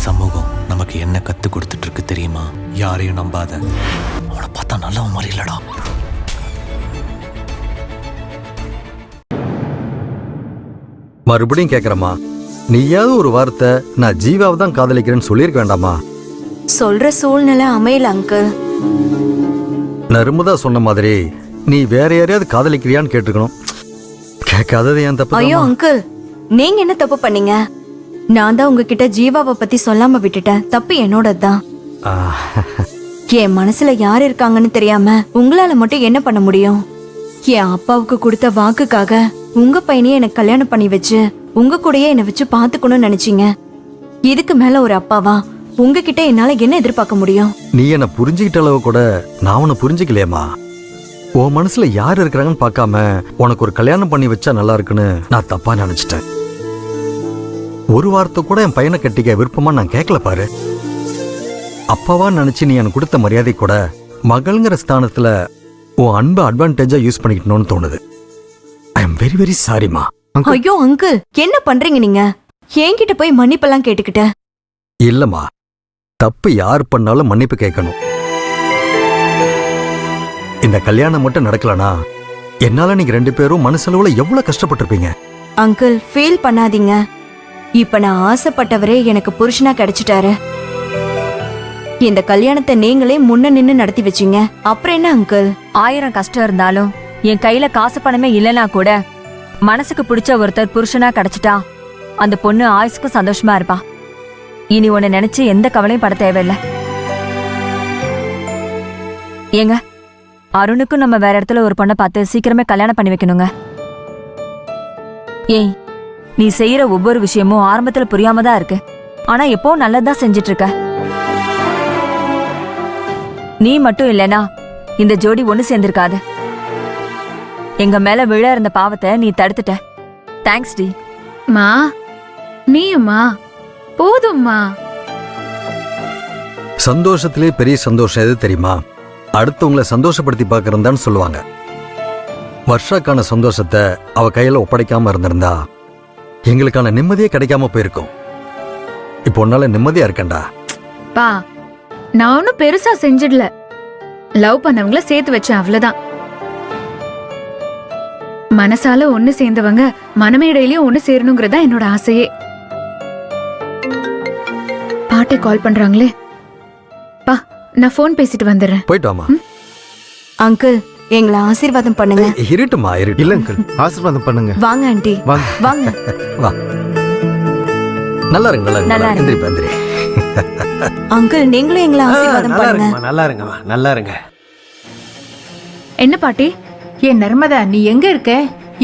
சமூகம் நமக்கு என்ன கத்து கொடுத்துட்டு இருக்கு தெரியுமா? யாரையும் நம்பாத. அவனை பார்த்தா நல்லவன் மாதிரி இல்லடா. மறுபடியும் கேக்குறமா, நீயாவது ஒரு வார்த்தை நான் ஜீவாவை தான் காதலிக்கிறேன்னு சொல்லியிருக்க வேண்டாமா? சொல்ற சூழ்நிலை அமையல அங்கிள். நர்மதா சொன்ன மாதிரி நீ வேற யாரையாவது காதலிக்கிறியான்னு கேட்டுக்கணும். கேட்காதது ஏன் தப்பு? ஐயோ அங்கிள், நீங்க என்ன தப்பு பண்ணீங்க? நான் தான் உங்ககிட்ட ஜீவாவை பத்தி சொல்லாம விட்டுட்டேன். தப்பு என்னோடதான். என் மனசுல யார் இருக்காங்கன்னு தெரியாம உங்களால மட்டும் என்ன பண்ண முடியும்? என் அப்பாவுக்கு கொடுத்த வாக்குக்காக உங்க பையனையே எனக்கு கல்யாணம் பண்ணி வச்சு உங்க கூடயே என்னை வச்சு பாத்துக்கணும்னு நினைச்சீங்க. இதுக்கு மேல ஒரு அப்பாவா உங்ககிட்ட என்னால என்ன எதிர்பார்க்க முடியும்? நீ என்ன புரிஞ்சுக்கிட்ட அளவு கூட நான் உன்னை புரிஞ்சுக்கலையேம்மா. உன் மனசுல யார் இருக்கிறாங்கன்னு பார்க்காம உனக்கு ஒரு கல்யாணம் பண்ணி வச்சா நல்லா இருக்குன்னு நான் தப்பா நினைச்சிட்டேன். ஒரு வார்த்தை கூட என் பையனை கட்டிக்க விருப்பமா நான் கேட்கல பாரு. அப்பாவா நினைச்சு நீ எனக்கு கொடுத்த மரியாதை கூட மகள்ங்கிற ஸ்தானத்துல உன் அன்பை அட்வான்டேஜா யூஸ் பண்ணிக்கணும்னு தோணுது. ஐ எம் வெரி வெரி சாரிமா. ஐயோ அங்கிள், என்ன பண்றீங்க நீங்க? என்கிட்ட போய் மன்னிப்பெல்லாம் கேட்டுக்கிட்ட? இல்லம்மா, தப்பு யார் பண்ணாலும் மன்னிப்பு கேட்கணும். இந்த கல்யாணம் மட்டும் நடக்கலனா என்னால நீங்க ரெண்டு பேரும் மனசளவுல எவ்வளவு கஷ்டப்பட்டிருப்பீங்க. அங்கிள், ஃபீல் பண்ணாதீங்க. இப்ப நான் ஆசைப்பட்டவரே எனக்கு புருஷனா கிடைச்சிட்டாரு. இந்த கல்யாணத்தை நீங்களே முன்ன நின்னு நடத்தி வச்சீங்க. அப்புறம் என்ன அங்கிள்? 1000 கஷ்டம் இருந்தாலும் என் கையில காசு பணமே இல்லனா கூட மனசுக்கு பிடிச்ச ஒருத்தர் புருஷனா கிடைச்சிட்டா அந்த பொண்ணு ஆயுசுக்கும் சந்தோஷமா இருப்பா. இனி உன்னை நினைச்சு எந்த கவலையும் பட தேவையில்லை. ஏங்க, அருணுக்கும் நம்ம வேற இடத்துல ஒரு பொண்ணை பார்த்து சீக்கிரமே கல்யாணம் பண்ணி வைக்கணுங்க. ஏய், நீ செய்யற ஒவ்வொரு விஷயமும் ஆரம்பத்துல புரியாம தான் இருக்கு. ஆனா எப்போ நல்லதா செஞ்சிட்டு இருக்க. நீ மட்டும் இல்லனா இந்த ஜோடி ஒண்ணு சேர்ந்திருக்காது. எங்க மேல விழ இருந்த பாவத்தை நீ தடுத்துட்ட. Thanks D. மா, நீயுமா? போதும்மா. சந்தோஷத்திலே பெரிய சந்தோஷம் எது தெரியுமா? அடுத்தவங்களை சந்தோஷப்படுத்தி பார்க்கறதான்னு சொல்லுவாங்க. வர்ஷாக்கான சந்தோஷத்தை அவ கையில ஒப்படைக்காம இருந்திருந்தா எங்களுக்கான நிம்மதியே கிடைக்காம போயிருக்கும். இப்போ உன்னால நிம்மதியா இருக்கண்டா. பா, நான் ஒன்னும் பெருசா செஞ்சிடல. லவ் பண்ணவங்கள சேர்த்து வச்சேன், அவ்வளவுதான். மனசால ஒண்ணு சேர்ந்தவங்க மனமேடையிலயும் ஒண்ணு சேரணுங்கிறதா என்னோட ஆசையே. பாட்டி கால் பண்றாங்களே. பா, நான் போன் பேசிட்டு வந்துடுறேன். போயிட்டு வாமா. அங்கிள், எங்களை ஆசீர்வாதம் பண்ணுங்க. இருட்டுமா, இருட்டு. இல்ல அங்கிள், ஆசீர்வாதம் பண்ணுங்க. வாங்க ஆண்டி, வாங்க. வா. நல்லா இருங்க, நல்லா இருங்க. எந்திரி எந்திரி. அங்கிள், நீங்களும் எங்களை ஆசீர்வாதம் பண்ணுங்க. நல்லா இருங்கம்மா, நல்லா இருங்க. என்ன பாட்டி? ஏன் நர்மதா, நீ எங்க இருக்க?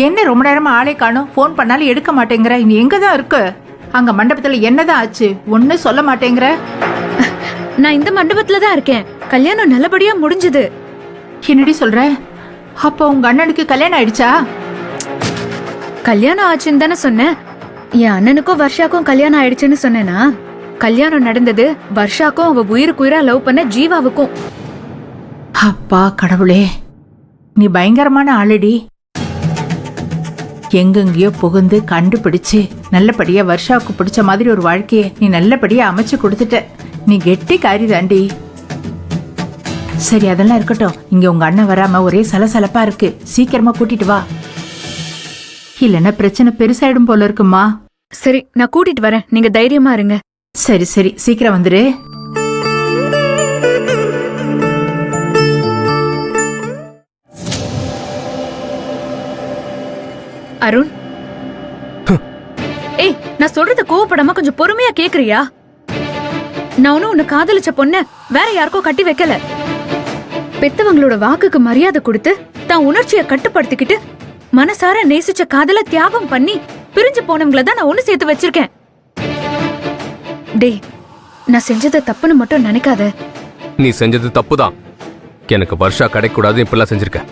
என்ன ரொம்ப நேரமா ஆளே காணோம்? போன் பண்ணாலும் எடுக்க மாட்டேங்கிற. நீ எங்கதான் இருக்க? அங்க மண்டபத்துல என்னதான் ஆச்சு? ஒண்ணு சொல்ல மாட்டேங்கிற. நான் இந்த மண்டபத்துல தான் இருக்கேன். கல்யாணம் நல்லபடியா முடிஞ்சது. என்னடி சொல்ற? அப்ப உங்க அண்ணனுக்கு கல்யாணம் ஆயிடுச்சா? கல்யாணம் ஆச்சுன்னு தானே சொன்னேன். என் அண்ணனுக்கும் வர்ஷாக்கும் கல்யாணம் ஆயிடுச்சுன்னு சொன்னேனா? கல்யாணம் நடந்தது வர்ஷாக்கும் அவ உயிருக்கு உயிரா லவ் பண்ண ஜீவாவுக்கும். அப்பா கடவுளே, நீ பயங்கரமான ஆளுடி. எங்கெங்கயோ புகுந்து கண்டுபிடிச்சு நல்லபடியா வர்ஷாவுக்கு பிடிச்ச மாதிரி ஒரு வாழ்க்கைய நீ நல்லபடியா அமைச்சு கொடுத்துட்ட. நீ கெட்டி காரி தாண்டி. சரி, அதெல்லாம் இருக்கட்டும். இங்க உங்க அண்ணன் வராம ஒரே சலசலப்பா இருக்கு. சீக்கிரமா கூட்டிட்டு வா, இல்லன்னா பிரச்சனை பெருசாயிடும் போல இருக்குமா. சரி, நான் கூட்டிட்டு வரேன். நீங்க தைரியமா இருங்க. சரி சரி, சீக்கிரம் வந்துரு. அருண், ஏய், நான் சொல்றத கோவப்படாம கொஞ்சம் பொறுமையா கேக்குறியா? நான் ஒன்னும் உன்னை காதலிச்ச பொண்ண வேற யாருக்கோ கட்டி வைக்கல. பெத்தவங்களோட வாக்குக்கு மரியாதை கொடுத்து தான் உணர்ச்சியை கட்டுப்படுத்திக்கிட்டு மனசார நேசிச்ச காதல தியாகம் பண்ணி பிரிஞ்சு போனவங்கள தான் நான் ஒண்ணு சேர்த்து வச்சிருக்கேன். டேய், நான் செஞ்சது தப்புன்னு மட்டும் நினைக்காத. நீ செஞ்சது தப்புதான். எனக்கு வர்ஷா கிடைக்கூடாது இப்பெல்லாம் செஞ்சிருக்க.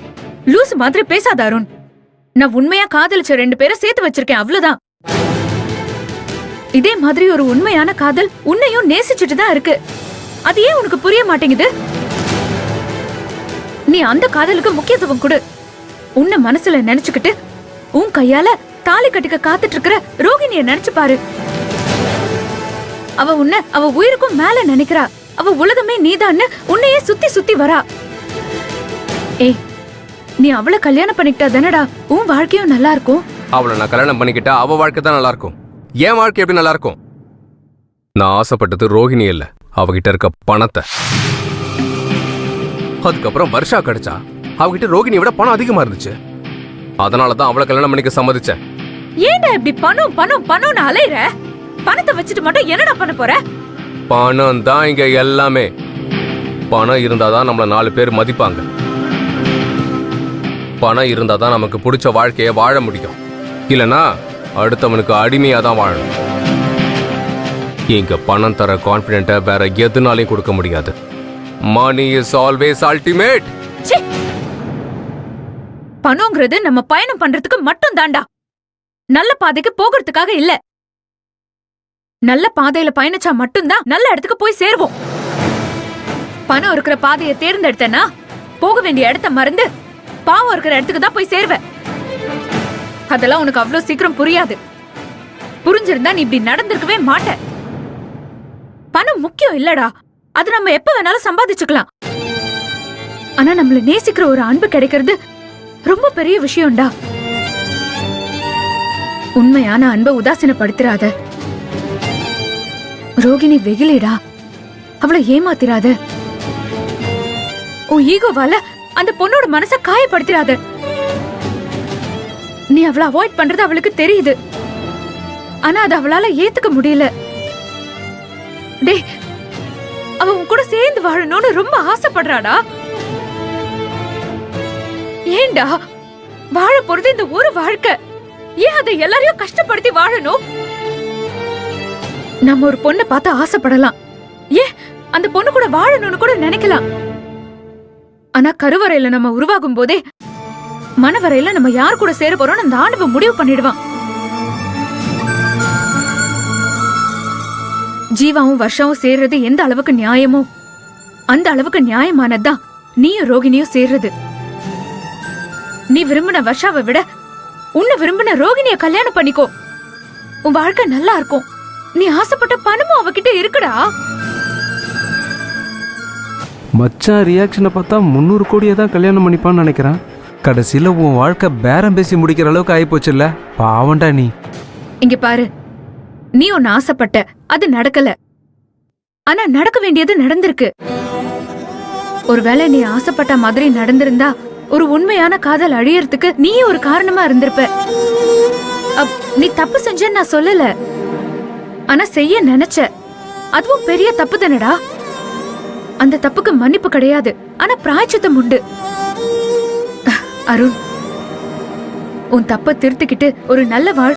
லூசு மாதிரி பேசாத அருண். நான் உண்மையா காதலிச்ச 2 பேரை சேர்த்து வச்சிருக்கேன், அவ்வளவுதான். இதே மாதிரி ஒரு உண்மையான காதல் உன்னையும் நேசிச்சுட்டு தான் இருக்கு. அது ஏன் உனக்கு புரிய மாட்டேங்குது? நீ அந்த காதலுக்கு முக்கியத்துவம் கொடு. உன்னை மனசுல நினைச்சுக்கிட்டு உன் கையால தாலி கட்டிக்க காத்துட்டு இருக்கிற ரோகிணிய நினைச்சு பாரு. அவ உயிருக்கும் மேல நினைக்கிறா. அவ உலகமே நீதான்னு உன்னையே சுத்தி சுத்தி வரா. ஏய், நீ அவளை கல்யாணம் பண்ணிக்கிட்டா தானடா உன் வாழ்க்கையும் நல்லா இருக்கும். அவளை நான் கல்யாணம் பண்ணிக்கிட்டா அவ வாழ்க்கை தான் நல்லா இருக்கும். என் வாழ்க்கை எப்படி நல்லா இருக்கும்? நான் ஆசைப்பட்டது ரோஹிணி இல்ல, அவகிட்ட இருக்க பணத்தை. அதுக்கப்புறம் வருஷா கிடைச்சா அவகிட்ட ரோஹிணியை விட பணம் அதிகமா இருந்துச்சு. அதனாலதான் அவளை கல்யாணம் பண்ணிக்க சம்மதிச்சேன். ஏன்டா இப்படி பணம் பணம் பணம்னு அலையற? பணத்தை வச்சுட்டு மட்டும் என்னடா பண்ண போற? பணம் தான் இங்க எல்லாமே. பணம் இருந்தாதான் நம்மள 4 பேர் மதிப்பாங்க. பணம் இருந்தாதான் நமக்கு பிடிச்ச வாழ்க்கைய வாழ முடியும். இல்லனா அடுத்தவனுக்கு அடிமையா தான் வாழணும். இங்க பணம் தர கான்பிடென்ட்டை வேற எதுனாலையும் கொடுக்க முடியாது. Money is always ultimate. பணம்ங்கிறது நம்ம பயணம் பண்றதுக்கு மட்டும் தாண்டா, நல்ல பாதைக்கு போகிறதுக்காக இல்ல. நல்ல பாதையில பயணிச்சா மட்டும்தான் நல்ல இடத்துக்கு போய் சேருவோம். பணம் இருக்கிற பாதையை தேர்ந்தெடுத்தனா போக வேண்டிய இடத்த மறந்து பாவம் இருக்கிற இடத்துக்கு தான் போய் சேருவ. அதெல்லாம் உனக்கு அவ்வளவு சீக்கிரம் புரியாது. புரிஞ்சிருந்தா நீ இப்படி நடந்திருக்கவே மாட்ட. பணம் முக்கியம் இல்லடா, அது நம்ம எப்ப வேணாலும் சம்பாதிச்சுக்கலாம். ஆனா நம்மள நேசிக்கிற ஒரு அன்பு கிடைக்கிறது ரொம்ப பெரிய விஷயம்டா. உண்மையான அன்பை உதாசீனப்படுத்திராத. ரோகிணி வெகிலிடா, அவளை ஏமாத்திராத. உன் ஈகோவால அந்த பொண்ணோட மனச காயப்படுத்திராத. நீ அவளை அவாய்ட் பண்றது அவளுக்கு தெரியுது, ஆனா அது அவளால ஏத்துக்க முடியல. டே, அவ உன் கூட சேர்ந்து வாழணும்னு ரொம்ப ஆசைப்படுறாடா. ஏண்டா வாழ போறது இந்த ஒரு வாழ்க்கை, ஏன் அதை எல்லாரையும் கஷ்டப்படுத்தி வாழணும்? நம்ம ஒரு பொண்ணை பார்த்து ஆசைப்படலாம், ஏன் அந்த பொண்ணு கூட வாழணும்னு கூட நினைக்கலாம். ஆனா கருவறையில நம்ம உருவாகும் போதே மனவரையில நம்ம யார் கூட சேர போறோம் அந்த ஆண்டவன் முடிவு பண்ணிடுவான். ஜீவாவும் வருஷாவும் சேர்றது எந்த அளவுக்கு நியாயமோ அந்த அளவுக்கு நியாயமானதுதான் நீயும் ரோகிணியும் சேர்றது. நீ விரும்பின வருஷாவை விட உன்னை விரும்பின ரோகிணிய கல்யாணம் பண்ணிக்கோ, உன் வாழ்க்கை நல்லா இருக்கும். நீ ஆசைப்பட்ட பணமும் அவகிட்ட இருக்குடா. மச்சான் ரியாக்ஷனை பார்த்தா 300 கோடியை தான் கல்யாணம் பண்ணிப்பான்னு நினைக்கிறேன். கடைசியில் உன் வாழ்க்கை பேரம் பேசி முடிக்கிற அளவுக்கு ஆயிப்போச்சுல்ல. பாவண்டா நீ. இங்க பாரு, நீ ஒன்னு ஆசைப்பட்ட, அது நடக்கல. ஆனா நடக்க வேண்டியது நடந்திருக்கு. ஒருவேளை நீ ஆசைப்பட்ட மாதிரி நடந்திருந்தா ஒரு உண்மையான காதல் அழியறதுக்கு நீ ஒரு காரணமா இருந்திருப்ப. நீ தப்பு செஞ்ச நான் சொல்லல, ஆனா செய்ய நினைச்ச, அதுவும் பெரிய தப்பு தானடா. அந்த தப்புக்கு மன்னிப்பு கிடையாது, ஆனா பிராயச்சித்தம் உண்டு. அருண், உன் தப்ப திருத்திக்கிட்டு ஒரு நல்ல வாழ்க்கை